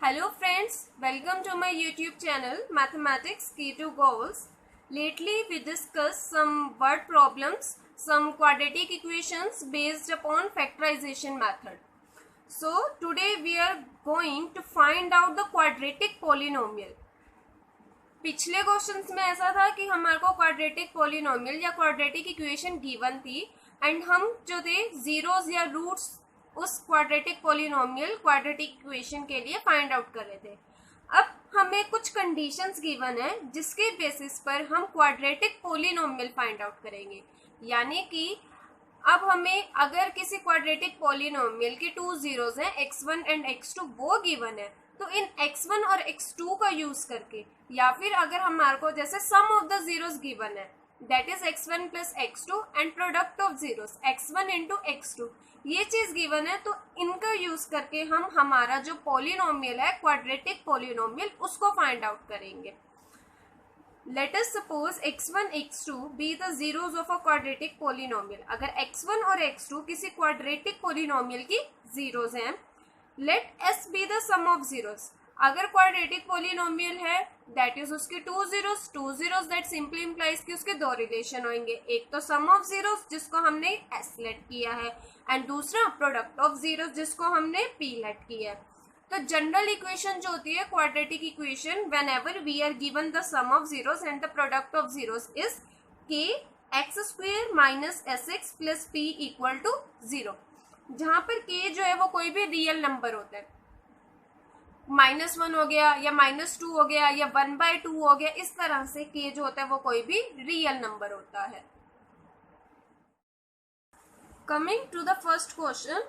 Hello friends, welcome to my YouTube channel Mathematics Key to Goals. Lately we discussed some word problems, some quadratic equations based upon factorization method. So today we are going to find out the quadratic polynomial. पिछले questions में ऐसा था कि हमारे को quadratic polynomial या quadratic equation given थी and हम जो थे जीरोस या रूट्स उस क्वाड्रेटिक पॉलिनोमियल क्वाड्रेटिक इक्वेशन के लिए फाइंड आउट कर रहे थे। अब हमें कुछ कंडीशंस गिवन है जिसके बेसिस पर हम क्वाड्रेटिक पॉलिनोमियल फाइंड आउट करेंगे। यानी कि अब हमें अगर किसी क्वाड्रेटिक पॉलिनोमियल के टू जीरोस हैं x1 एंड x2 वो गिवन है तो इन x1 और x2 का यूज करके या फिर अगर हमारे को जैसे सम ऑफ द जीरोस गिवन है that is x1 plus x2 and product of zeros x1 into x2 ये चीज गिवन है तो इनका यूज करके हम हमारा जो पॉलिनोमियल है क्वाड्रेटिक पॉलिनोमियल उसको फाइंड आउट करेंगे। Let us suppose x1 x2 be the zeros of a quadratic polynomial। अगर x1 और x2 किसी quadratic polynomial की zeros हैं, let s be the sum of zeros। अगर quadratic polynomial है that is उसके two zeros that simply implies कि उसके दो रिलेशन होंगे, एक तो sum of zeros जिसको हमने s लेट किया है एंड दूसरा प्रोडक्ट ऑफ जीरोस जिसको हमने p लेट किया है। तो जनरल इक्वेशन जो होती है quadratic equation whenever we are given the sum of zeros and the product of zeros is k x square minus s x plus p equal to zero, जहां पर के जो है वो कोई भी रियल नंबर होता है, -1 हो गया या -2 हो गया या 1/2 हो गया, इस तरह से के जो होता है वो कोई भी रियल नंबर होता है। Coming to the first question,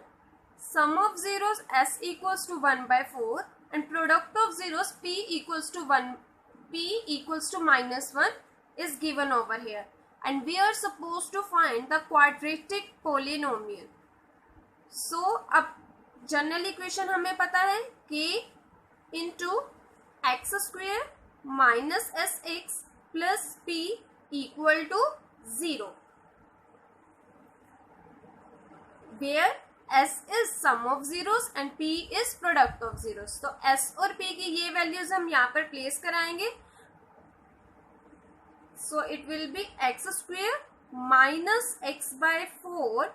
sum of zeros s equals to 1/4 and product of zeros p equals to -1 is given over here and we are supposed to find the quadratic polynomial. So अब general equation हमें पता है k into x square minus sx plus p equal to 0 where s is sum of zeros and p is product of zeros। तो s और p की ये values हम यहाँ पर प्लेस कराएंगे। So it will be x square minus x by 4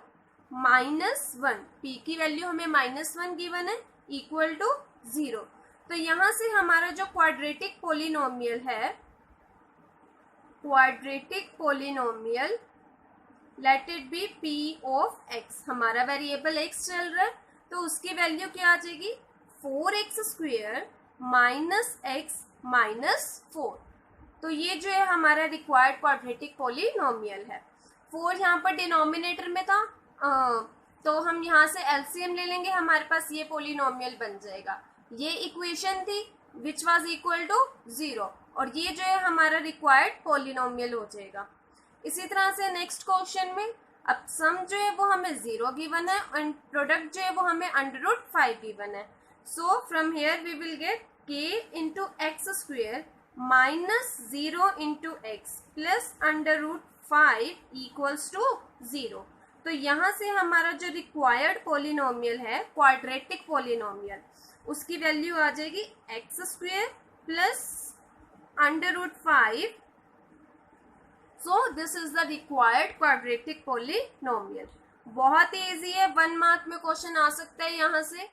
minus 1, p की value हमें -1 गिवन है इक्वल टू 0। तो यहाँ से हमारा जो क्वाड्रेटिक पोलिनोमियल है, quadratic polynomial let it be p of x, हमारा वेरिएबल x चल रहा है तो उसकी वैल्यू क्या आ जाएगी 4x square minus x minus 4। तो ये जो है हमारा रिक्वायर्ड क्वाड्रेटिक पॉलिनोमियल है। 4 यहाँ पर डिनोमिनेटर में था तो हम यहाँ से एलसीएम ले लेंगे, हमारे पास ये पॉलिनोमियल बन जाएगा। ये इक्वेशन थी विच वाज इक्वल टू 0 और ये जो है हमारा रिक्वायर्ड पॉलिनोमियल हो जाएगा। इसी तरह से नेक्स्ट क्वेश्चन में अब सम जो है वो हमें 0 गिवन है एंड प्रोडक्ट जो है वो हमें √5 गिवन है। So from here we will get k into x square minus 0 into x plus √5 equals to 0। तो यहाँ से हमारा जो रिक्वायर्ड पॉलिनोमियल है क्वाड्रेटिक पॉलिनोमियल उसकी वैल्यू आ जाएगी x square plus √5। So this is the required quadratic polynomial। बहुत ही इजी है, 1 मार्क में क्वेश्चन आ सकता है यहाँ से।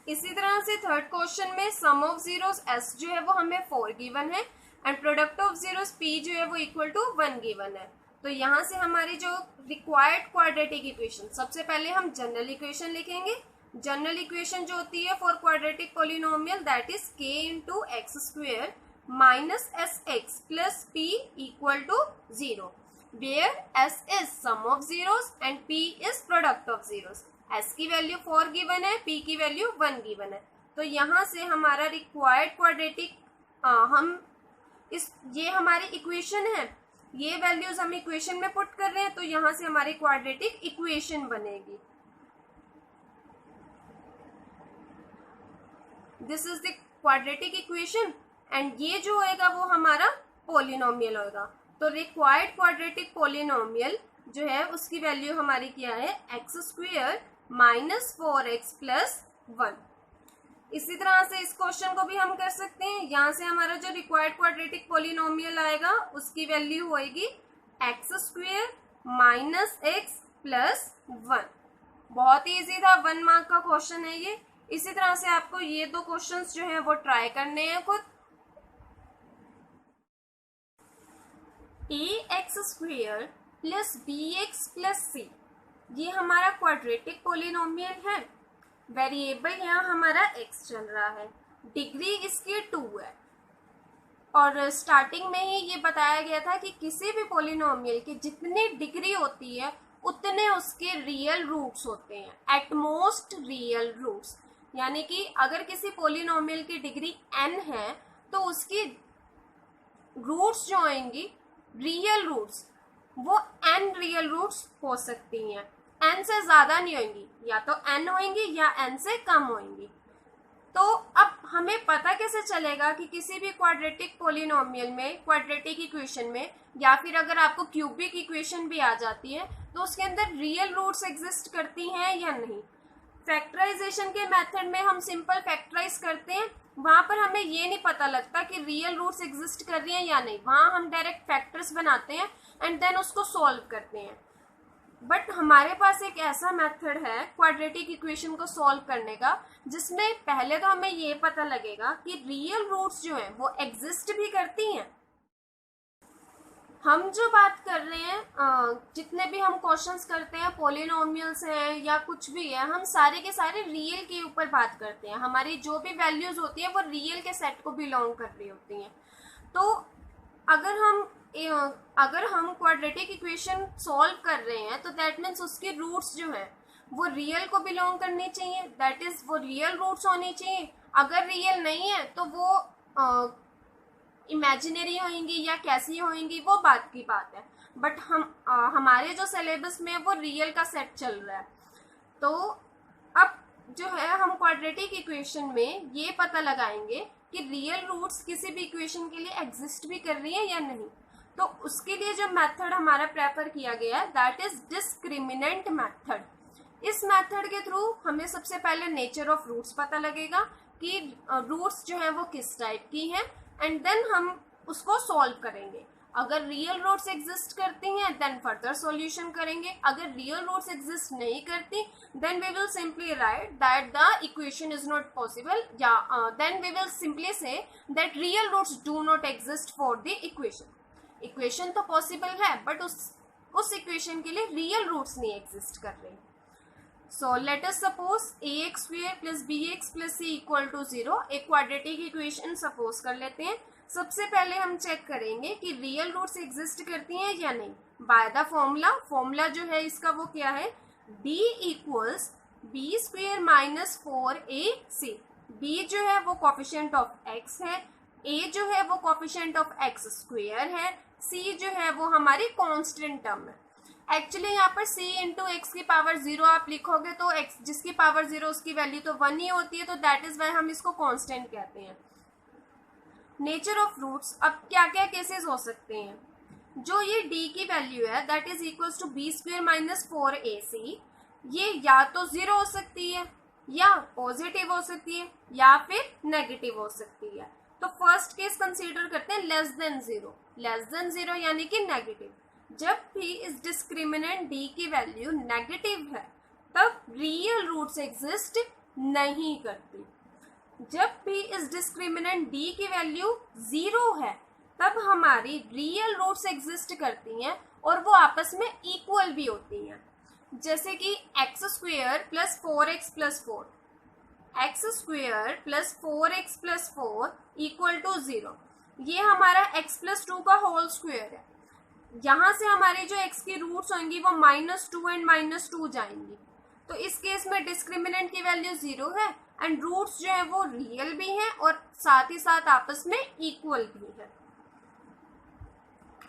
इसी तरह से थर्ड क्वेश्चन में सम ऑफ जीरोस s जो है वो हमें 4 गिवन है and product of zeros p जो है वो इक्वल टू 1 गिवन है। तो यहाँ से हमारी जो रिक्वायर्ड क्वाड्रेटिक इक्वेशन, सबसे पहले हम जनरल इक्वेशन लिखेंगे। जनरल इक्वेशन जो होती है for quadratic polynomial that is k into x square minus s x plus p equal to 0 where s is sum of zeros and p is product of zeros। s की value 4 given है, p की value 1 given है। तो यहाँ से हमारा required quadratic ये हमारी इक्वेशन है, ये वैल्यूज हम इक्वेशन में पुट कर रहे हैं तो यहाँ से हमारी क्वाड्रेटिक इक्वेशन बनेगी। This is the quadratic equation and ये जो होएगा वो हमारा पॉलिनोमियल होगा। तो रिक्वायर्ड क्वाड्रेटिक पॉलिनोमियल जो है उसकी वैल्यू हमारी क्या है x square minus 4x plus 1। इसी तरह से इस क्वेश्चन को भी हम कर सकते हैं। यहाँ से हमारा जो रिक्वायर्ड क्वाड्रेटिक पॉलिनोमियल आएगा उसकी वैल्यू होएगी x square minus x plus 1। बहुत ही इजी था, 1 मार्क का क्वेश्चन है ये। इसी तरह से आपको ये दो क्वेश्चंस जो है वो ट्राई करने हैं खुद। ax square plus bx plus c, ये हमारा क्वाड्रेटिक पॉलिनोमियल है। वेरिएबल यहाँ हमारा x चल रहा है, डिग्री इसकी 2 है, और स्टार्टिंग में ही ये बताया गया था कि किसी भी पॉलिनोमियल की जितनी डिग्री होती है उतने उसके रियल रूट्स होते हैं, एटमोस्ट रियल रूट्स। यानी कि अगर किसी पॉलिनोमियल की डिग्री n है तो उसकी रूट्स जो आएंगी रियल रूट्स, वो n रियल रूट्स हो सकती हैं, n से ज्यादा नहीं होंगी, या तो n होंगी या n से कम होंगी। तो अब हमें पता कैसे चलेगा कि किसी भी क्वाड्रेटिक पॉलिनोमियल में, क्वाड्रेटिक इक्वेशन में, या फिर अगर आपको क्यूबिक इक्वेशन भी आ जाती है तो उसके अंदर रियल रूट्स एग्जिस्ट करती हैं या नहीं। फैक्टराइजेशन के मेथड में हम सिंपल फैक्टराइज करते हैं, वहां पर हमें ये नहीं पता लगता कि रियल रूट्स एग्जिस्ट कर रही हैं या नहीं। वहां हम डायरेक्ट फैक्टर्स बनाते हैं एंड देन उसको सॉल्व करते हैं। बट हमारे पास एक ऐसा मेथड है क्वाड्रेटिक इक्वेशन को सॉल्व करने का जिसमें पहले तो हमें ये पता लगेगा कि रियल रूट्स जो हैं वो एग्जिस्ट भी करती हैं। हम जो बात कर रहे हैं, जितने भी हम क्वेश्चंस करते हैं, पॉलिनोमियल्स हैं या कुछ भी है, हम सारे के सारे रियल के ऊपर बात करते हैं। हमारी जो भी वैल्यूज होती है वो रियल के सेट को बिलोंग कर रही होती हैं। तो अगर हम क्वाड्रेटिक इक्वेशन सॉल्व कर रहे हैं तो दैट मीन्स उसके रूट्स जो हैं वो रियल को बिलोंग करनी चाहिए, दैट इज वो रियल रूट्स होनी चाहिए। अगर रियल नहीं है तो वो इमेजिनरी होंगी या कैसी होंगी वो बात की बात है। बट हमारे जो सिलेबस में वो रियल का सेट चल रहा है। तो अब जो है हम क्वाड्रेटिक इक्वेशन में ये पता लगाएंगे कि रियल रूट्स किसी भी इक्वेशन के लिए एग्जिस्ट भी कर रही है या नहीं। तो उसके लिए जो मेथड हमारा प्रेफर किया गया है दैट इज डिस्क्रिमिनेंट मेथड। इस मेथड के थ्रू हमें सबसे पहले नेचर ऑफ रूट्स पता लगेगा कि रूट्स जो है वो किस टाइप की हैं, एंड देन हम उसको सॉल्व करेंगे। अगर रियल रूट्स एग्जिस्ट करती हैं देन फर्दर सॉल्यूशन करेंगे। अगर रियल रूट्स एग्जिस्ट नहीं करती then we will simply write that the equation is not possible, या then we will simply say that real roots do not exist for the equation. Equation तो possible है but उस equation के लिए real roots नहीं exist कर रहे। So let us suppose ax square plus bx plus c equal to 0 एक quadratic equation suppose कर लेते हैं। सबसे पहले हम चेक करेंगे कि रियल रूट्स एग्जिस्ट करती हैं या नहीं। बाय द फॉर्मूला जो है इसका वो क्या है, b equals b square minus 4ac। b जो है वो कोफिशिएंट ऑफ x है, a जो है वो कोफिशिएंट ऑफ x स्क्वायर है, c जो है वो हमारी कांस्टेंट टर्म है। एक्चुअली यहाँ पर c इंटू एक्स की पावर 0 आप लिखोगे तो x जिसकी पावर 0 उसकी वैल्यू तो 1 ही होती है, तो दैट इज वाई हम इसको कांस्टेंट कहते हैं। नेचर ऑफ रूट्स, अब क्या क्या केसेस हो सकते हैं। जो ये d की वैल्यू है that is equals to b square minus 4ac, ये या तो 0 हो सकती है या पॉजिटिव हो सकती है या फिर नेगेटिव हो सकती है। तो फर्स्ट केस कंसीडर करते हैं लेस देन 0 यानी कि नेगेटिव। जब भी इस डिस्क्रिमिनेंट d की वैल्यू नेगेटिव है तब रियल रूट्स एग्जिस्ट नहीं करती। जब भी इस डिस्क्रिमिनेंट d की वैल्यू 0 है तब हमारी रियल रूट्स एग्जिस्ट करती हैं और वो आपस में इक्वल भी होती हैं। जैसे कि x square plus 4x plus 4, x square plus 4x plus 4 equal to 0, ये हमारा x प्लस 2 का होल स्क्वेयर है। यहाँ से हमारी जो x की रूट्स होंगी वो -2 एंड -2 जाएंगी। तो इस केस में डिस्क्रिमिनेंट की वैल्यू 0 है एंड रूट्स जो है वो रियल भी हैं और साथ ही साथ आपस में इक्वल भी है।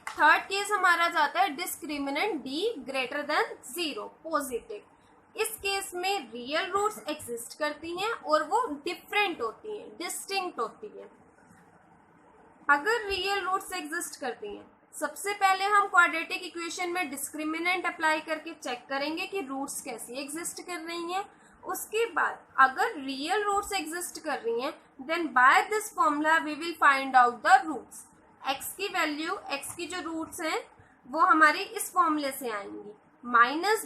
थर्ड केस हमारा जाता है discriminant d greater than 0 positive. इस केस में रियल रूट्स एग्जिस्ट करती हैं और वो डिफरेंट होती हैं, डिस्टिंक्ट होती हैं। अगर रियल रूट्स एग्जिस्ट करती हैं, सबसे पहले हम क्वाड्रेटिक इक्वेशन में डिस्क्रिमिनेंट अप्लाई करके चेक करेंगे कि रूट्स कैसी एग्जिस्ट कर रही हैं, उसके बाद अगर रियल रूट्स एग्जिस्ट कर रही हैं then by this formula we will find out the roots. X की वैल्यू, एक्स की जो रूट्स हैं वो हमारे इस फॉर्मूले से आएंगी, minus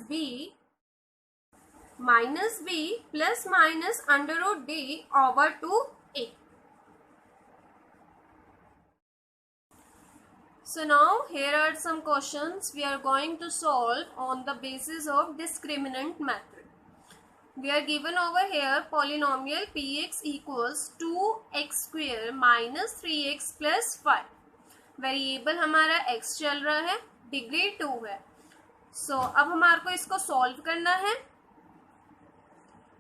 b plus minus under root d over 2a। So now here are some questions we are going to solve on the basis of discriminant method. We are given over here polynomial px equals 2x square minus 3x plus 5. Variable हमारा x चल रहा है, degree 2 है। So अब हमारे को इसको solve करना है।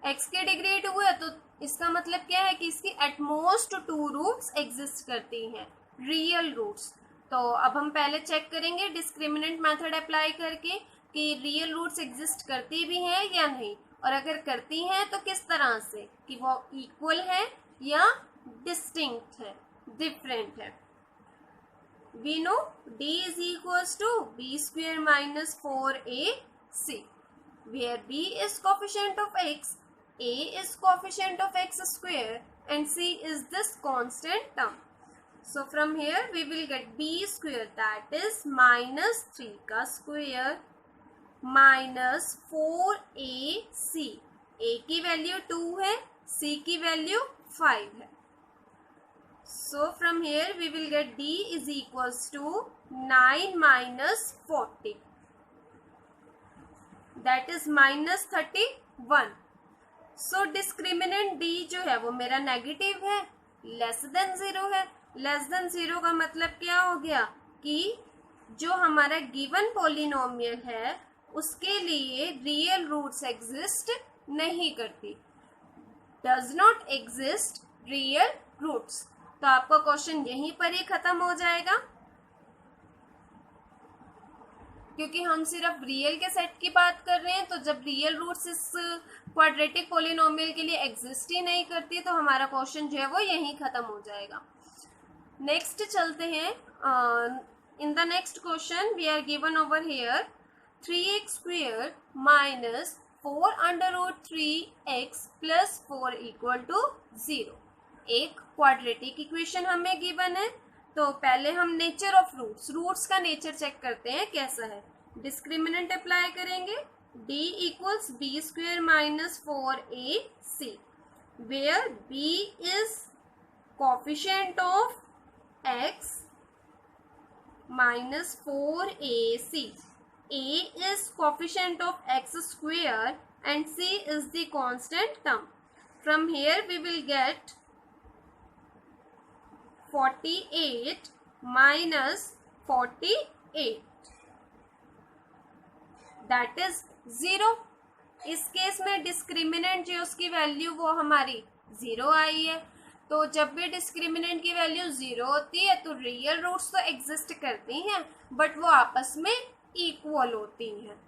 x की डिग्री 2 है तो इसका मतलब क्या है कि इसकी एटमोस्ट 2 रूट्स एग्जिस्ट करती हैं, रियल रूट्स। तो अब हम पहले चेक करेंगे डिस्क्रिमिनेंट मेथड अप्लाई करके कि रियल रूट्स एग्जिस्ट करती भी हैं या नहीं, और अगर करती हैं तो किस तरह से, कि वो इक्वल है या डिस्टिंक्ट है, डिफरेंट है। We know d is equals to b square minus 4ac, where b is coefficient of x, a is coefficient of x square and c is this constant term. So from here we will get b square, that is minus 3 का square minus 4ac, a की value 2 है, c की value 5 है। So from here we will get d is equals to 9 minus 40, that is minus 31. So discriminant d जो है वो मेरा negative है, लेस देन 0 है। लेस देन 0 का मतलब क्या हो गया कि जो हमारा गिवन पॉलिनोमियल है उसके लिए रियल रूट्स एग्जिस्ट नहीं करती, does not exist real roots. तो आपका क्वेश्चन यहीं पर ही खत्म हो जाएगा, क्योंकि हम सिर्फ रियल के सेट की बात कर रहे हैं। तो जब रियल रूट्स इस क्वाड्रेटिक पॉलिनोमियल के लिए एग्जिस्ट ही नहीं करती तो हमारा क्वेश्चन जो है वो यहीं खत्म हो जाएगा। नेक्स्ट चलते हैं। In the next question we are given over here 3x square minus 4 under root 3x plus 4 equal to 0। एक क्वाड्रेटिक इक्वेशन हमें गिवन है, तो पहले हम नेचर ऑफ रूट्स का नेचर चेक करते हैं कैसा है। डिस्क्रिमिनेंट अप्लाई करेंगे, d equals b square minus 4ac, where b is coefficient of x minus 4ac, a is coefficient of x square and c is the constant term. From here we will get 48 minus 48, that is 0। इस case में discriminant जो उसकी value वो हमारी 0 आई है। तो जब भी डिस्क्रिमिनेंट की वैल्यू 0 होती है तो रियल रूट्स तो एग्जिस्ट करती हैं बट वो आपस में इक्वल होती हैं।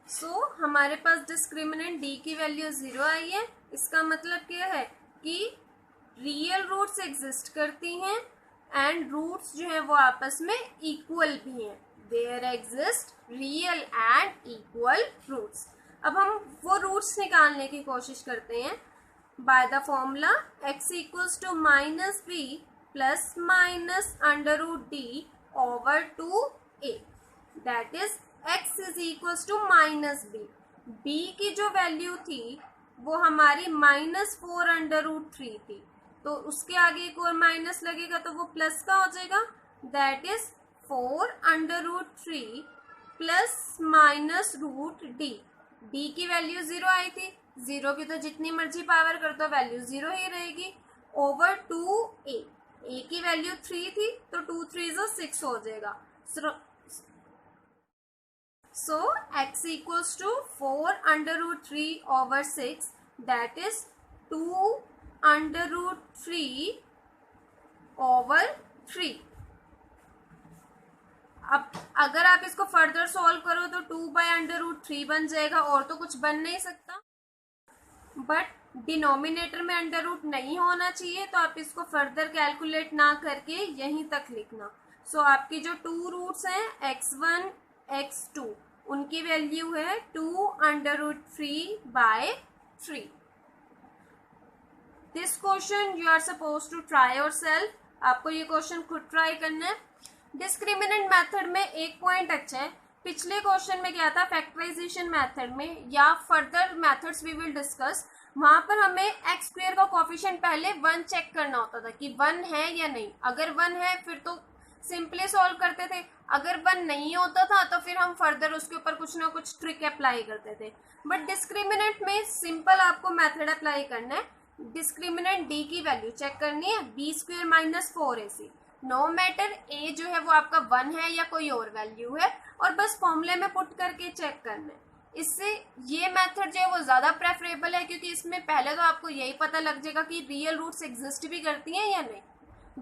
सो हमारे पास डिस्क्रिमिनेंट d की वैल्यू 0 आई है। इसका मतलब क्या है कि रियल रूट्स एग्जिस्ट करती हैं एंड रूट्स जो है वो आपस में इक्वल भी हैं। There exist real and equal roots. अब हम वो रूट्स निकालने की कोशिश करते हैं by the formula x equals to minus b plus minus under root d over 2a, that is x is equals to minus b। b की जो वैल्यू थी वो हमारी माइनस 4 अंडर रूट 3 थी, तो उसके आगे एक और माइनस लगेगा तो वो प्लस का हो जाएगा, that is 4 under root 3 plus minus root d। d की वैल्यू 0 आई थी, 0 की तो जितनी मर्जी पावर कर दो वैल्यू 0 ही रहेगी, ओवर 2a। a की वैल्यू 3 थी तो 2 3 6 हो जाएगा। So x equals to 4 under root 3 over 6, that is 2 under root 3 over 3। अब अगर आप इसको फर्दर सॉल्व करो तो 2 बाय अंडर रूट 3 बन जाएगा, और तो कुछ बन नहीं सकता। बट डिनोमिनेटर में अंडर रूट नहीं होना चाहिए, तो आप इसको फर्दर कैलकुलेट ना करके यहीं तक लिखना। सो आपकी जो 2 रूट्स हैं x1 x2 उनकी वैल्यू है 2√3/3। This question you are suppose to try yourself, आपको ये क्वेश्चन खुद ट्राई करना है। डिस्क्रिमिनेंट मेथड में एक पॉइंट अच्छा है, पिछले क्वेश्चन में क्या था, फैक्टराइजेशन मेथड में या further methods we will discuss, वहां पर हमें एक्स स्क्वायर का कोफिशिएंट पहले 1 चेक करना होता था कि 1 है या नहीं। अगर 1 है फिर तो सिंपली सॉल्व करते थे, अगर 1 नहीं होता था तो फिर हम फर्दर उसके ऊपर कुछ ना कुछ ट्रिक अप्लाई करते थे। बट डिस्क्रिमिनेंट में सिंपल आपको मेथड अप्लाई करना है। डिस्क्रिमिनेंट डी की वैल्यू चेक करनी है, b² - 4ac, नो मैटर ए जो है वो आपका 1 है या कोई और वैल्यू है, और बस फॉर्मूले में पुट करके चेक करना है। इससे ये मेथड जो है वो ज़्यादा प्रेफरेबल है, क्योंकि इसमें पहले तो आपको यही पता लग जाएगा कि रियल रूट्स एग्जिस्ट भी करती हैं या नहीं।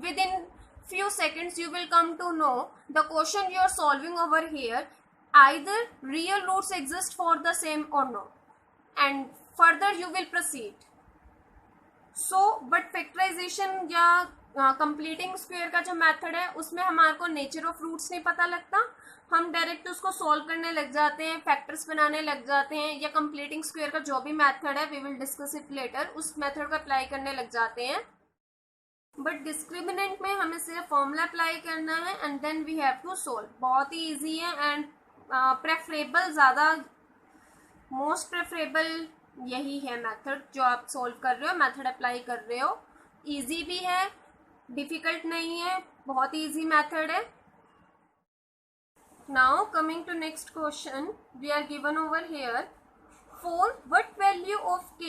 With in few seconds you will come to know the question you are solving over here, either real roots exist for the same or no, and further you will proceed. So but factorization या completing square का जो method है उसमें हमारे को nature of roots नहीं पता लगता, हम डायरेक्ट उसको सॉल्व करने लग जाते हैं, फैक्टर्स बनाने लग जाते हैं, या कंप्लीटिंग स्क्वायर का जो भी मेथड है we will discuss it later, उस मेथड को अप्लाई करने लग जाते हैं। बट डिस्क्रिमिनेंट में हमें सिर्फ फॉर्मूला अप्लाई करना है and then we have to solve. बहुत ही इजी है एंड प्रेफरेबल, ज़्यादा मोस्ट प्रेफरेबल यही है मेथड जो आप सोल्व कर रहे हो, मेथड अप्लाई कर रहे हो। इजी भी है, डिफिकल्ट नहीं है, बहुत ही इजी मेथड है। Now coming to next question, we are given over here, for what value of k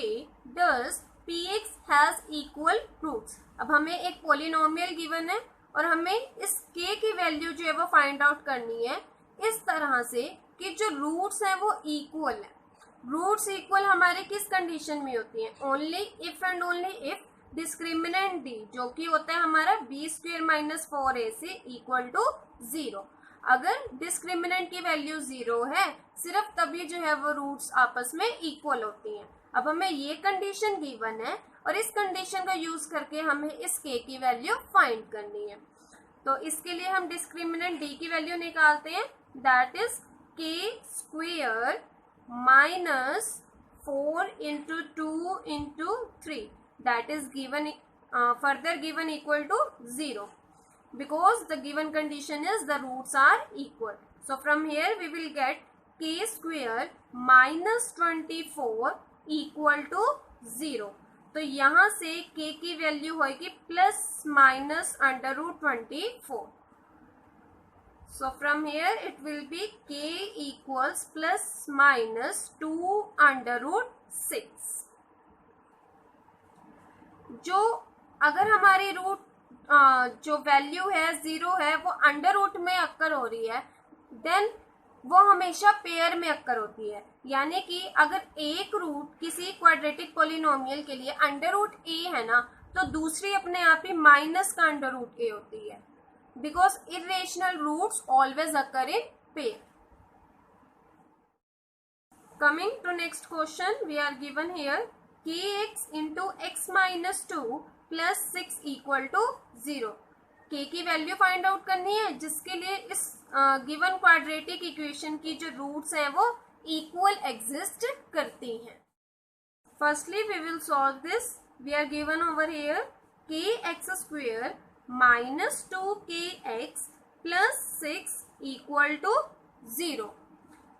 does px has equal roots. अब हमें एक पॉलिनोमियल गिवन है और हमें इस k की वैल्यू जो है वो फाइंड आउट करनी है इस तरह से कि जो रूट्स हैं वो इक्वल है। रूट्स इक्वल हमारे किस कंडीशन में होती हैं, only if and only if discriminant D जो कि होता है हमारा b² - 4ac इक्वल टू 0। अगर डिस्क्रिमिनेंट की वैल्यू 0 है सिर्फ तभी जो है वो रूट्स आपस में इक्वल होती हैं। अब हमें ये कंडीशन गिवन है और इस कंडीशन का यूज करके हमें इस k की वैल्यू फाइंड करनी है। तो इसके लिए हम डिस्क्रिमिनेंट d की वैल्यू निकालते हैं, that is k² - 4 × 2 × 3, that is given further given equal to 0 because the given condition is the roots are equal. So from here we will get k² - 24 equal to 0। तो यहाँ से k की value होगी ±√24। So from here it will be k equals ±2√6। जो अगर हमारी root जो value है 0 है वो अंडर रूट में अक्कर हो रही है, देन वो हमेशा पेयर में अक्कर होती है। यानी कि अगर एक रूट किसी क्वाड्रेटिक पॉलिनोमियल के लिए अंडर रूट a है ना, तो दूसरी अपने आप ही माइनस का अंडर रूट a होती है, because irrational roots always occur in pair. Coming to next question, we are given here kx × x - 2 + 6 equal to 0। k की वैल्यू फाइंड आउट करनी है जिसके लिए इस गिवन क्वाड्रेटिक इक्वेशन की जो रूट्स हैं वो इक्वल एग्जिस्ट करती हैं। Firstly we will solve this. We are given over here kx² - 2kx + 6 equal to 0।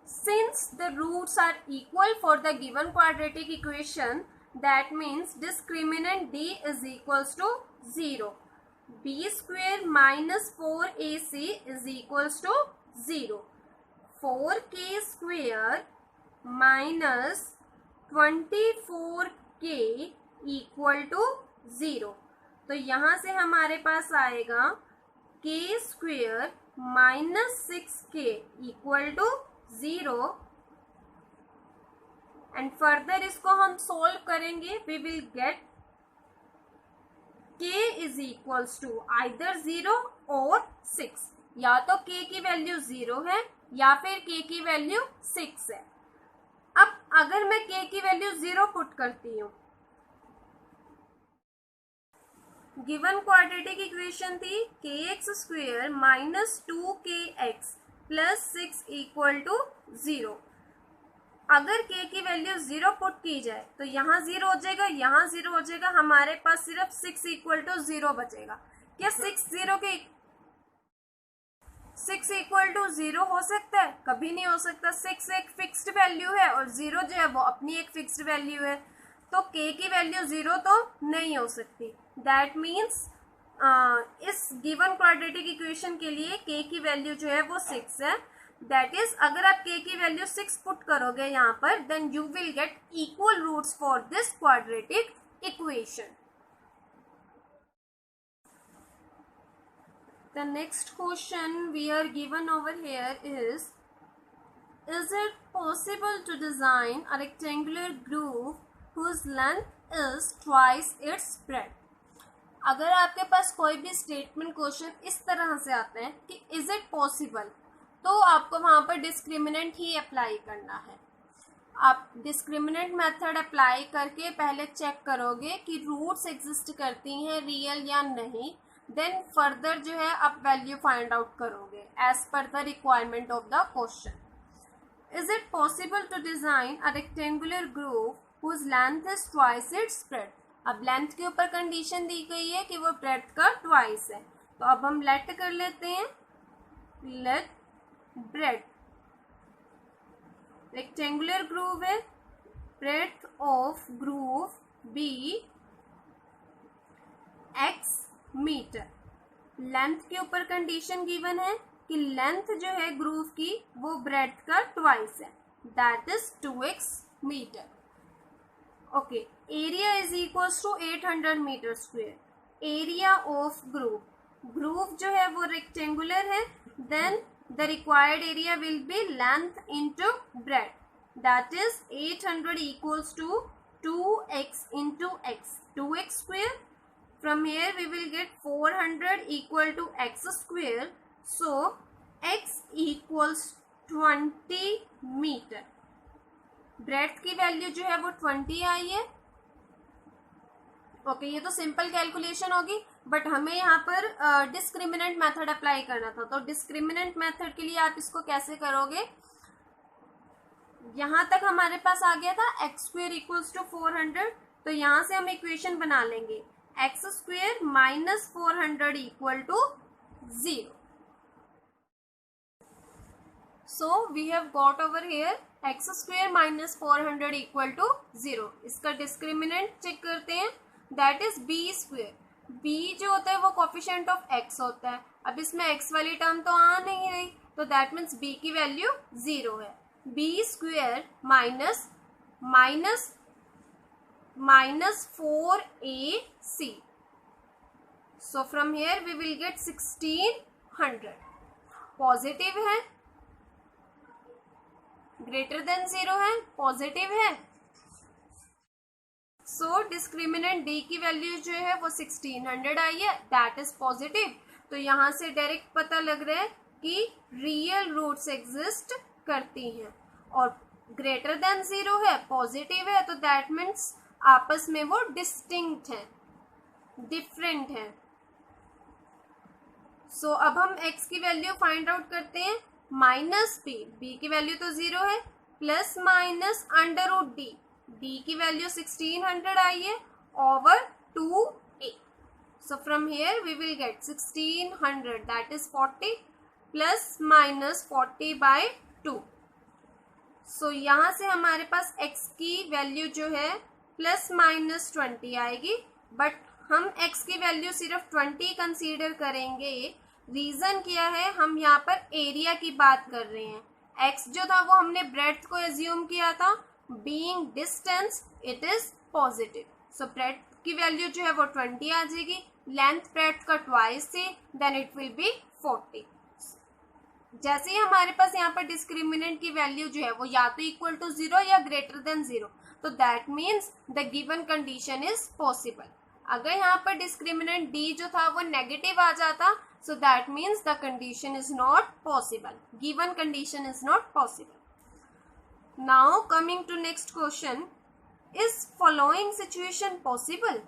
Since the roots are equal for the given quadratic equation, that means discriminant d is equals to 0. b² - 4ac is equals to 0. 4k² - 24k equal to 0। तो यहाँ से हमारे पास आएगा k² - 6k equal to 0 and further इसको हम solve करेंगे, we will get k is equals to either 0 और 6। या तो k की वैल्यू 0 है या फिर k की वैल्यू 6 है। अब अगर मैं k की वैल्यू 0 पुट करती हूँ, गिवन क्वाड्रेटिक इक्वेशन थी kx² - 2kx plus 6 equal to 0। अगर k की वैल्यू 0 पुट की जाए तो यहाँ 0 हो जाएगा, यहाँ 0 हो जाएगा, हमारे पास सिर्फ 6 इक्वल टू 0 बचेगा। क्या 6 इक्वल टू 0 हो सकता है? कभी नहीं हो सकता। 6 एक फिक्स्ड वैल्यू है और 0 जो है वो अपनी एक फिक्स्ड वैल्यू है, तो k की वैल्यू 0 तो नहीं हो सकती। दैट मीन्स इस गिवन क्वाड्रेटिक इक्वेशन के लिए k की वैल्यू जो है वो 6 है। दैट इज अगर आप k की वैल्यू 6 पुट करोगे यहाँ पर, then you will get equal roots for this quadratic equation. The next question we are given over here is it possible to design a rectangular groove whose length is twice its breadth? अगर आपके पास कोई भी statement question इस तरह से आता है कि इज इट पॉसिबल, तो आपको वहां पर डिस्क्रिमिनेंट ही अप्लाई करना है। आप डिस्क्रिमिनेंट मेथड अप्लाई करके पहले चेक करोगे कि रूट्स एग्जिस्ट करती हैं रियल या नहीं, देन फर्दर जो है आप वैल्यू फाइंड आउट करोगे as per the requirement of the question. Is it possible to design a rectangular grove whose length is twice its breadth? अब लेंथ के ऊपर कंडीशन दी गई है कि वो ब्रेड्थ का ट्वाइस है, तो अब हम लेट कर लेते हैं, लेट ब्रेड्थ रेक्टेंगुलर ग्रूव है, breadth of grove be x metre. Length के ऊपर कंडीशन गिवन है कि लेंथ जो है ग्रूव की वो ब्रेड्थ का ट्वाइस है, that is 2x metre. Okay, area is equals to 800 metre square. Area of grove, grove जो है वो रेक्टेंगुलर है, then the required area will be length into breadth, that is 800 equals to 2x into x, 2x square. From here we will get 400 equal to x square, so x equals 20 metre. Breadth की value जो है वो 20 आई है। Okay, ये तो simple calculation होगी, but हमें यहाँ पर डिस्क्रिमिनेंट मेथड अप्लाई करना था। तो डिस्क्रिमिनेंट मेथड के लिए आप इसको कैसे करोगे, यहाँ तक हमारे पास आ गया था एक्स स्क्वेयर इक्वल्स टू 400, तो यहाँ से हम इक्वेशन बना लेंगे x square minus 400 equal to 0। So we have got over here x square minus 400 equal to 0। इसका डिस्क्रिमिनेंट चेक करते हैं, that is b square. b जो होता है वो कोफिशिएंट ऑफ x होता है। अब इसमें x वाली टर्म तो आ नहीं रही, तो दैट मीन्स b की वैल्यू 0 है। b square minus minus minus 4ac, so from here we will get 1600। Positive है, ग्रेटर देन 0 है, पॉजिटिव है, सो डिस्क्रिमिनेंट d की वैल्यू जो है वो 1600 आई है, दैट इज पॉजिटिव। तो यहाँ से डायरेक्ट पता लग रहा है कि रियल रूट्स एग्जिस्ट करती हैं, और ग्रेटर देन 0 है, पॉजिटिव है, तो दैट मीन्स आपस में वो डिस्टिंक्ट है, डिफरेंट है। सो अब हम x की वैल्यू फाइंड आउट करते हैं, माइनस b की वैल्यू तो 0 है, plus minus under root d की वैल्यू 1600 आई है over 2a। So from here we will get 1600 that is 40 plus minus 40 by 2। So यहाँ से हमारे पास x की वैल्यू जो है प्लस माइनस 20 आएगी, बट हम x की वैल्यू सिर्फ 20 कंसीडर करेंगे। रीजन क्या है, हम यहाँ पर एरिया की बात कर रहे हैं। x जो था वो हमने ब्रेड्थ को एज्यूम किया था, being distance it is positive, so breadth की वैल्यू जो है वो 20 आ जाएगी। लेंथ ब्रेड्थ का ट्वाइस थी, देन इट विल बी 40। जैसे ही हमारे पास यहाँ पर डिस्क्रिमिनेंट की वैल्यू जो है वो या तो इक्वल टू 0 या ग्रेटर देन 0, तो that means the given condition is possible. अगर यहाँ पर डिस्क्रिमिनेंट d जो था वो नेगेटिव आ जाता, so that means the condition is not possible, given condition is not possible. Now coming to next question, is following situation possible?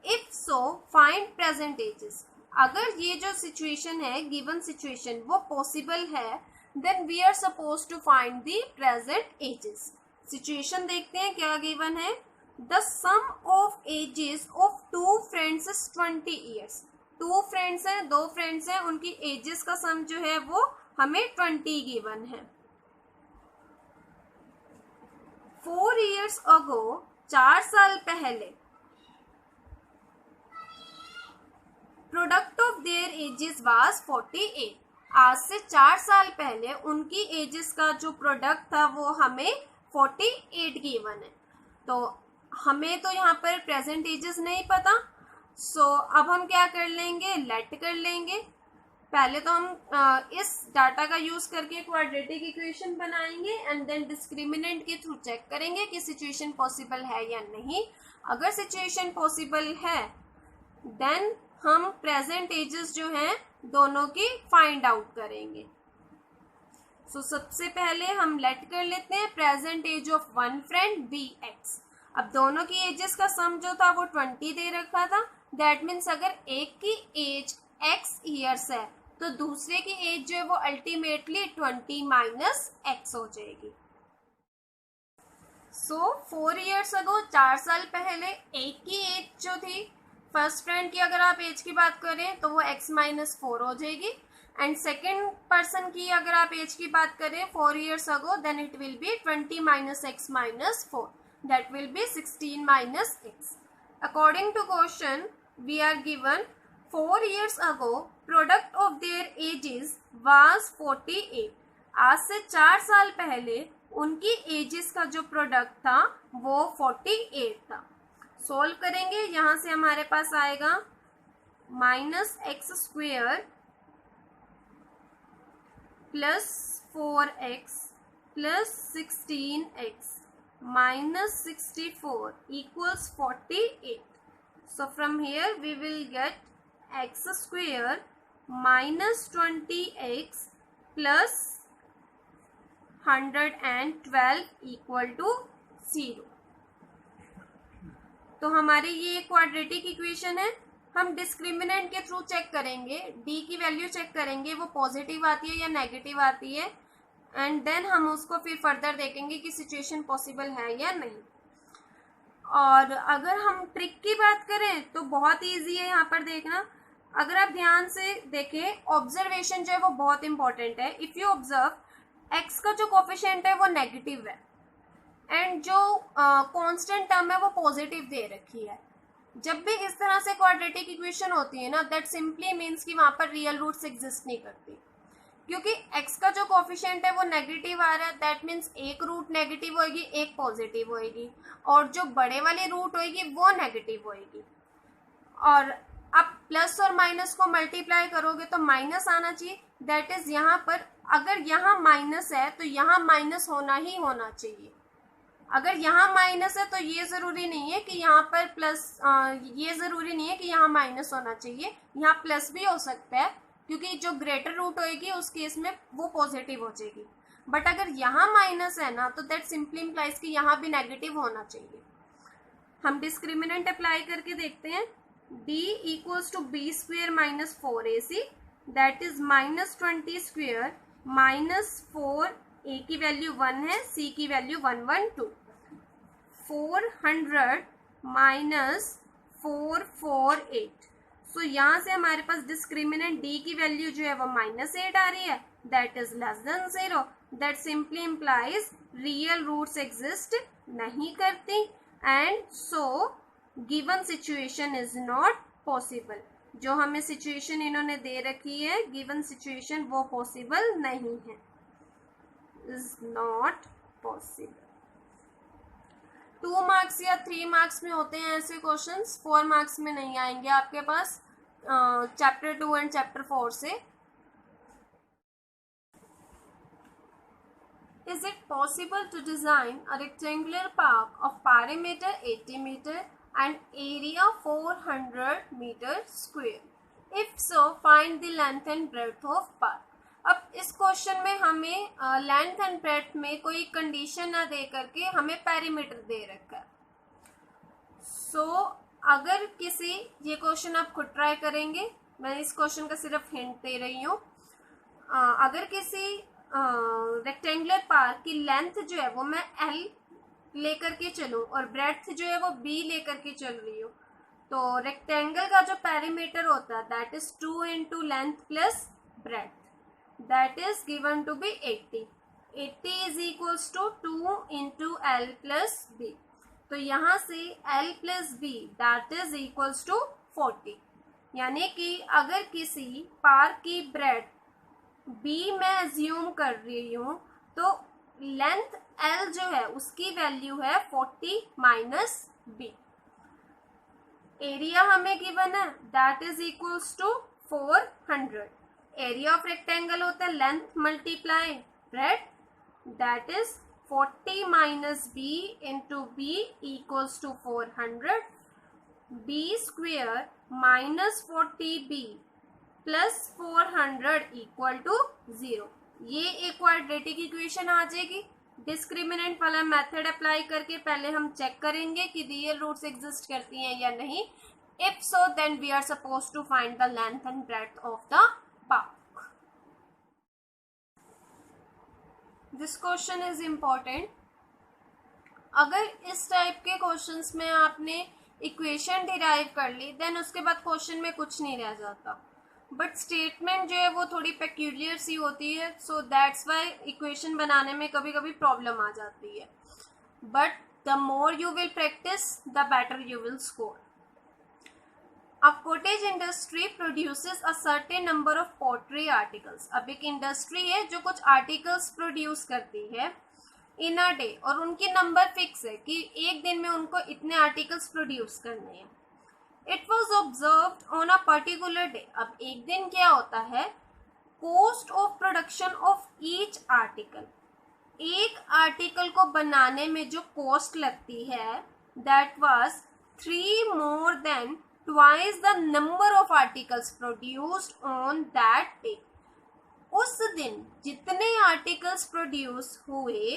If so find present ages. अगर ये जो सिचुएशन है, given situation, वो possible है, then we are suppose to find the present ages. Situation देखते हैं क्या given है। The sum of ages of two friends is 20 years. Two friends हैं, दो फ्रेंड्स हैं, उनकी एजेस का सम जो है वो हमें 20 गिवन है। 4 years ago, 4 साल पहले, product of their ages was 48। आज से 4 साल पहले उनकी एजेस का जो प्रोडक्ट था वो हमें 48 गिवन है। तो हमें तो यहाँ पर प्रेजेंट एजेस नहीं पता, सो अब हम क्या कर लेंगे, लेट कर लेंगे। पहले तो हम इस डाटा का यूज करके क्वाड्रेटिक इक्वेशन बनाएंगे एंड देन डिस्क्रिमिनेंट के थ्रू चेक करेंगे कि सिचुएशन पॉसिबल है या नहीं। अगर सिचुएशन पॉसिबल है देन हम प्रेजेंट एजेस जो हैं दोनों की फाइंड आउट करेंगे। सो सबसे पहले हम लेट कर लेते हैं present age of one friend be x. अब दोनों की एजेस का सम जो था वो 20 दे रखा था। दैट मीन्स अगर एक की एज x ईयर्स है तो दूसरे की एज जो है वो अल्टीमेटली 20 माइनस x हो जाएगी। सो 4 years अगो, 4 साल पहले, एक की एज जो थी फर्स्ट फ्रेंड की अगर आप एज की बात करें तो वो x माइनस 4 हो जाएगी। एंड सेकेंड पर्सन की अगर आप एज की बात करें 4 years ago, then it will be 20 minus x minus 4, that will be 16 minus x। According to question we are given 4 years ago, product of their ages was 48। आज से 4 साल पहले उनकी एजेस का जो प्रोडक्ट था वो 48 था। सोल्व करेंगे, यहां से हमारे पास आएगा minus x square plus 4x plus 16x minus 64 equals 48. So from here we will get x square minus 20x plus 112 equal to 0. तो हमारी ये क्वाड्रेटिक इक्वेशन है। हम डिस्क्रिमिनेंट के थ्रू चेक करेंगे, d की वैल्यू चेक करेंगे वो पॉजिटिव आती है या नेगेटिव आती है, एंड देन हम उसको फिर फर्दर देखेंगे कि सिचुएशन पॉसिबल है या नहीं। और अगर हम ट्रिक की बात करें तो बहुत इजी है यहाँ पर देखना। अगर आप ध्यान से देखें, ऑब्जर्वेशन जो है वो बहुत इंपॉर्टेंट है। इफ यू ऑब्जर्व x का जो कोफिशिएंट है वो नेगेटिव है एंड जो कांस्टेंट टर्म है वो पॉजिटिव दे रखी है। जब भी इस तरह से क्वाड्रेटिक इक्वेशन होती है ना, दैट सिंपली मीन्स कि वहां पर रियल रूट्स एग्जिस्ट नहीं करती, क्योंकि x का जो कोफिशिएंट है वो नेगेटिव आ रहा है। दैट मीन्स एक रूट नेगेटिव होगी, एक पॉजिटिव होगी, और जो बड़े वाली रूट होगी वो नेगेटिव होगी। और आप प्लस और माइनस को मल्टीप्लाई करोगे तो माइनस आना चाहिए। दैट इज यहाँ पर अगर यहाँ माइनस है तो यहाँ माइनस होना ही होना चाहिए। अगर यहाँ माइनस है तो ये जरूरी नहीं है कि यहाँ पर प्लस, ये जरूरी नहीं है कि यहाँ माइनस होना चाहिए, यहाँ प्लस भी हो सकता है, क्योंकि जो ग्रेटर रूट होएगी उस केस में वो पॉजिटिव हो जाएगी। बट अगर यहाँ माइनस है ना तो दैट सिंपली इम्प्लाइज कि यहाँ भी नेगेटिव होना चाहिए। हम डिस्क्रिमिनेंट अप्लाई करके देखते हैं। d equals to b square minus 4ac, that is minus 20 square minus 4, a की वैल्यू 1 है, c की वैल्यू 112, 400 माइनस 448। सो यहाँ से हमारे पास डिस्क्रिमिनेंट d की वैल्यू जो है वो -8 आ रही है, that is less than 0। That simply implies real roots exist नहीं करती and so given situation is not possible. जो हमें सिचुएशन इन्होंने दे रखी है गिवन सिचुएशन वो पॉसिबल नहीं है, इज नॉट पॉसिबल। 2 मार्क्स या 3 मार्क्स में होते हैं ऐसे क्वेश्चंस, 4 मार्क्स में नहीं आएंगे आपके पास चैप्टर 2 एंड चैप्टर 4 से। Is it possible to design a rectangular park of perimeter 80 meter and area 400 meter square? If so, find the length and breadth of park. अब इस क्वेश्चन में हमें लेंथ एंड ब्रेड्थ में कोई condition ना दे करके हमें पेरीमीटर दे रखा है। सो अगर किसी, ये क्वेश्चन आप खुद ट्राई करेंगे, मैं इस क्वेश्चन का सिर्फ हिंट दे रही हूँ। अगर किसी रेक्टेंगुलर पार्क की लेंथ जो है वो मैं L लेकर के चलूँ और ब्रेड्थ जो है वो B लेकर के चल रही हूँ, तो रेक्टेंगल का जो पेरीमीटर होता है that is 2 into length plus breadth, that is given to be 80. 80 is equals to 2 into L plus B. तो यहाँ से L plus B that is equals to 40. यानी कि अगर किसी पार्क की ब्रेड्थ B मैं एज्यूम कर रही हूँ तो लेंथ L जो है उसकी वैल्यू है 40 माइनस B. एरिया हमें गिवन है that is equals to 400. Area of rectangle होता है length multiply breadth, that is 40 minus B into B equals to 400. B square minus 40B plus 400 equal to 0. ये एक क्वाड्रेटिक इक्वेशन आ जाएगी. Discriminant वाला method apply करके पहले हम चेक करेंगे कि रियल रूट्स एग्जिस्ट करती हैं या नहीं. If so then we are suppose to find the length and breadth of the park. This question is important. अगर इस टाइप के क्वेश्चंस में आपने इक्वेशन डिराइव कर ली देन उसके बाद क्वेश्चन में कुछ नहीं रह जाता, बट स्टेटमेंट जो है वो थोड़ी पेक्यूलियर सी होती है, सो दैट्स वाई इक्वेशन बनाने में कभी कभी प्रॉब्लम आ जाती है. But the more you will practice the better you will score. A cottage industry produces a certain number of pottery articles. अब एक इंडस्ट्री है जो कुछ आर्टिकल्स प्रोड्यूस करती है इन अ डे, और उनकी नंबर फिक्स है कि एक दिन में उनको इतने आर्टिकल्स प्रोड्यूस करने हैं. It was observed on a particular day. अब एक दिन क्या होता है, cost of production of each article, एक आर्टिकल को बनाने में जो कॉस्ट लगती है that was 3 more than twice the number of articles produced on that day. उस दिन जितने आर्टिकल्स प्रोड्यूस हुए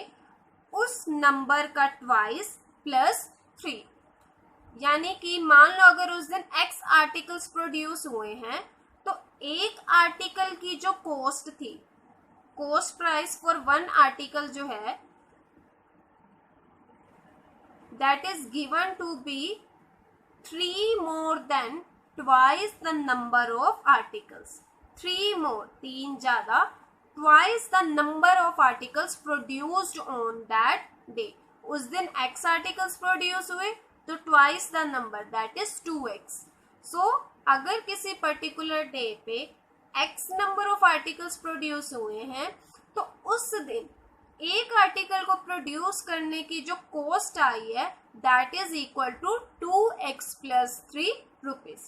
उस नंबर का ट्वाइस प्लस 3. यानी कि मान लो अगर उस दिन x आर्टिकल्स प्रोड्यूस हुए हैं तो एक आर्टिकल की जो कॉस्ट थी, कॉस्ट प्राइस फॉर 1 आर्टिकल जो है that is given to be 3 more than twice the number of articles. 3 more, 3 ज़्यादा, twice the number of articles produced on that day. उस दिन x articles produce हुए तो twice the number that is 2x. So अगर किसी particular day पे x number of articles produce हुए हैं तो उस दिन एक आर्टिकल को प्रोड्यूस करने की जो कॉस्ट आई है that is equal to 2x plus 3 rupees.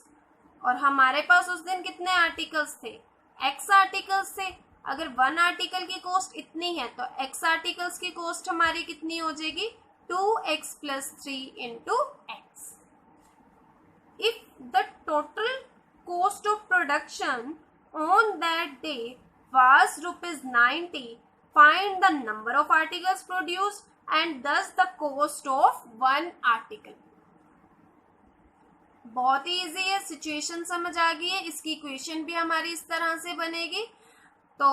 और हमारे पास उस दिन कितने आर्टिकल्स थे, x आर्टिकल्स थे. अगर 1 आर्टिकल की कॉस्ट इतनी है तो x आर्टिकल्स की कॉस्ट हमारी कितनी हो जाएगी, 2x plus 3 into x. If the total cost of production on that day was ₹90, find the number of articles produced and thus the cost of 1 article. बहुत ही इजी है, सिचुएशन समझ आ गई है. इसकी इक्वेशन भी हमारी इस तरह से बनेगी. तो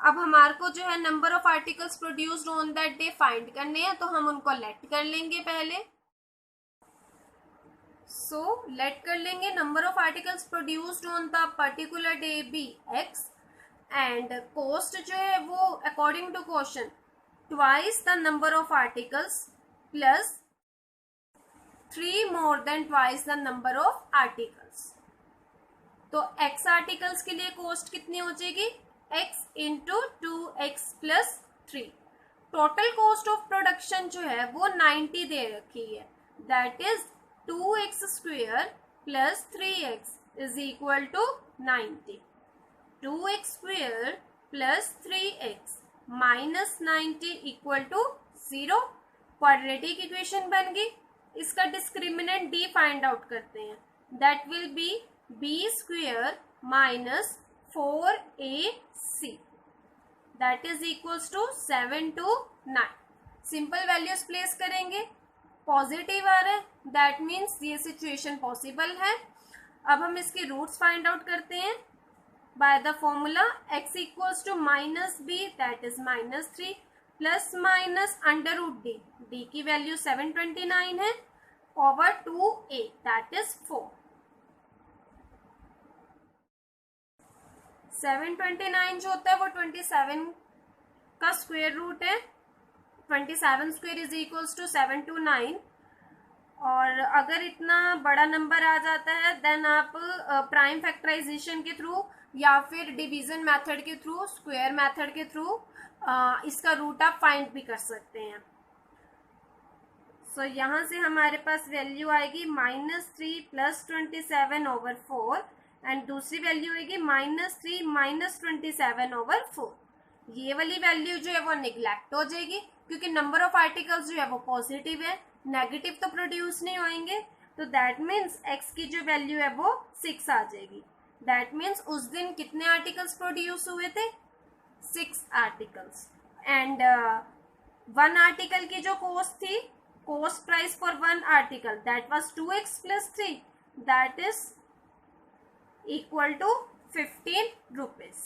अब हमारे को जो है number of articles produced on that day find करने हैं, तो हम उनको लेट कर लेंगे पहले. सो लेट कर लेंगे number of articles produced on the particular day be x and cost जो है वो according to question twice the number of articles plus 3 more than twice the number of articles. तो x आर्टिकल्स के लिए cost कितनी हो जाएगी, x into 2x plus 3. Total cost of production जो है वो 90 दे रखी है, that is 2x square plus 3x is equal to 90. 2x square plus 3x minus 90 equal to 0. Quadratic equation बन गई. इसका डिस्क्रिमिनेंट d फाइंड आउट करते हैं, that will be b square minus 4ac that is equals to 7 to 9. Simple values place करेंगे, positive आ रहा है that means ये situation possible है. अब हम इसके रूट्स फाइंड आउट करते हैं. by the formula x equals to minus b, that is minus 3 plus minus under root d, d की वैल्यू 729 है, over 2a, that is 4. 729 जो होता है वो 27 का स्क्वायर रूट है. 27 स्क्वायर इज इक्वल्स टू 729. और अगर इतना बड़ा नंबर आ जाता है देन आप प्राइम फैक्टराइजेशन के थ्रू या फिर डिवीजन मेथड के थ्रू, स्क्वायर मेथड के थ्रू इसका रूट आप फाइंड भी कर सकते हैं. सो यहाँ से हमारे पास वैल्यू आएगी -3 प्लस 27 ओवर 4 एंड दूसरी वैल्यू आएगी -3 माइनस 27 ओवर 4. ये वाली वैल्यू जो है वो निगलेक्ट हो जाएगी क्योंकि नंबर ऑफ आर्टिकल्स जो है वो पॉजिटिव है, नेगेटिव तो प्रोड्यूस नहीं होंगे. तो दैट मीन्स x की जो वैल्यू है वो 6 आ जाएगी. दैट मीन्स उस दिन कितने आर्टिकल्स प्रोड्यूस हुए थे? 6 आर्टिकल्स. एंड 1 आर्टिकल की जो कॉस्ट थी, cost price for 1 article, that was 2x plus 3, that is equal to 15 rupees.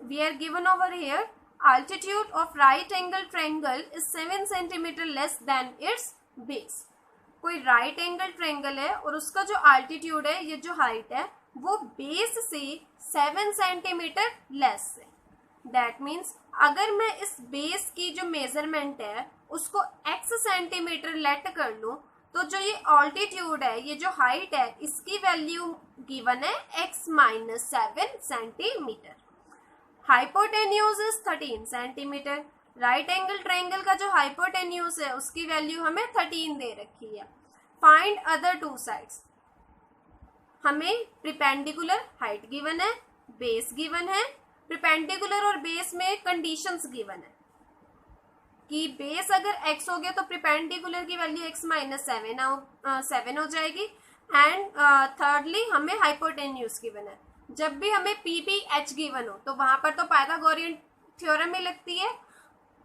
We are given over here altitude of right angle triangle is 7 centimeter less than its base. कोई right angle triangle है और उसका जो altitude है, ये जो height है, वो base से 7 centimeter less है. That means अगर मैं इस base की जो measurement है उसको x सेंटीमीटर लेट कर लूँ तो जो ये altitude है, ये जो height है, इसकी वैल्यू गिवन है x minus 7 centimetre. Hypotenuse is 13 centimetre. Right angle triangle का जो हाइपोटेन्यूज है उसकी वैल्यू हमें 13 दे रखी है. Find other two sides. हमें प्रिपेंडिकुलर हाइट गिवन है, बेस गिवन है. प्रिपेंडिकुलर और बेस में कंडीशंस गिवन है कि बेस अगर x हो गया तो प्रिपेंडिकुलर की वैल्यू x माइनस 7 हो जाएगी. एंड थर्डली हमें हाइपोटेन्यूज गिवन है. जब भी हमें PBH गिवन हो तो वहां पर तो पाइथागोरियन थ्योरम में लगती है,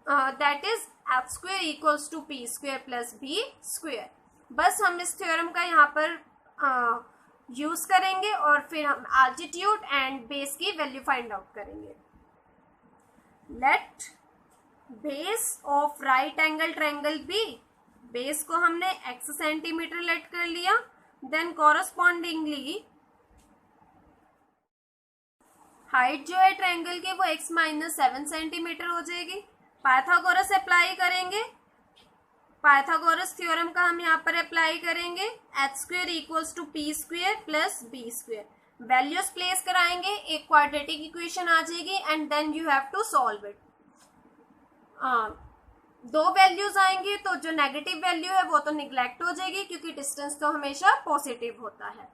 that is h square equals to p square plus b square. बस हम इस थ्योरम का यहाँ पर यूज करेंगे और फिर हम एल्टीट्यूड एंड बेस की वैल्यू फाइंड आउट करेंगे. Let base of right angle triangle be. Base को हमने x सेंटीमीटर लेट कर लिया. देन कॉरस्पॉन्डिंगली हाइट जो है ट्रायंगल की वो x माइनस 7 सेंटीमीटर हो जाएगी. पाइथागोरस अप्लाई करेंगे. पाइथागोरस थ्योरम का हम यहाँ पर अप्लाई करेंगे. h square equals to p square plus b square. Values place कराएंगे, एक क्वाड्रेटिक इक्वेशन आ जाएगी and then you have to solve it. दो वैल्यूज आएंगे तो जो नेगेटिव वैल्यू है वो तो निगलेक्ट हो जाएगी क्योंकि डिस्टेंस तो हमेशा पॉजिटिव होता है.